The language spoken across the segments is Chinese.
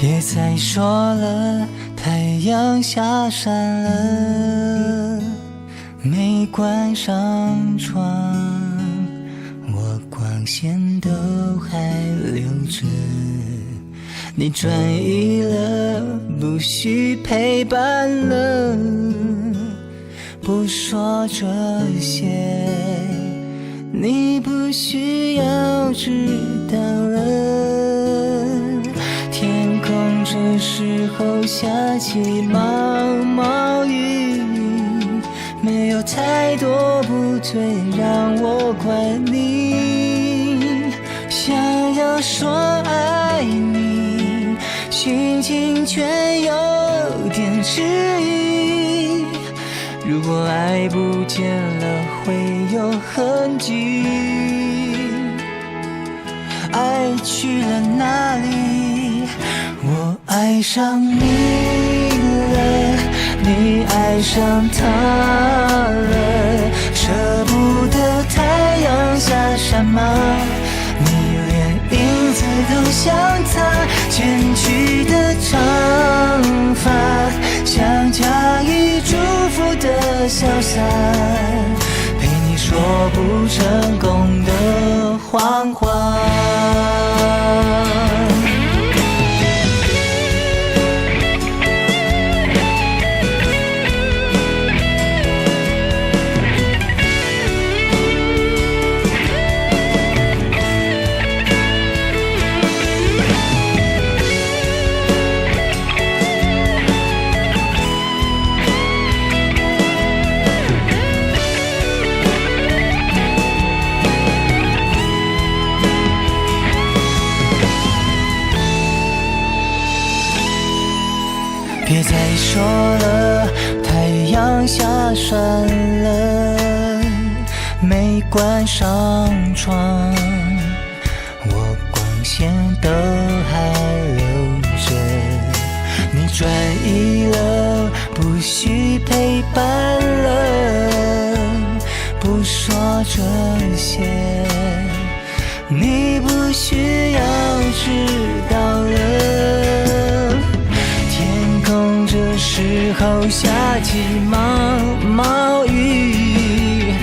别再说了，太阳下山了，没关上窗，我光线都还留着。你转移了，不需陪伴了，不说这些，你不需要知道了。天空这时候下起毛毛雨，没有太多不对让我怪你。想要说爱你，心情却有点迟疑。如果爱不见了会有痕迹，爱去了哪里？我爱上你了，你爱上他了，舍不得太阳下山吗？你连影子都像他，剪去的长发像加以祝福的小伞，陪你说不成功的谎话。别再说了，太阳下山了，没关上窗，我光线都还留着。你转移了，不需陪伴了，不说这些，你不需要知道了。这时候下起毛毛雨，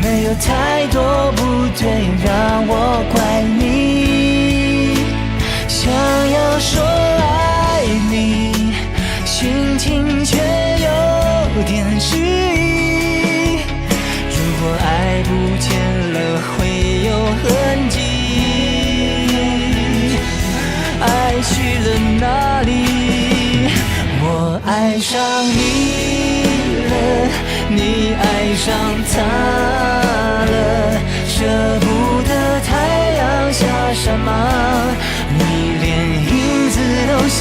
没有太多不对让我怪你。想要说爱你，心情却有点迟疑。如果爱不见了会有痕迹，爱去了哪里？我爱上你了，你爱上他了，舍不得太阳下山吗？你连影子都像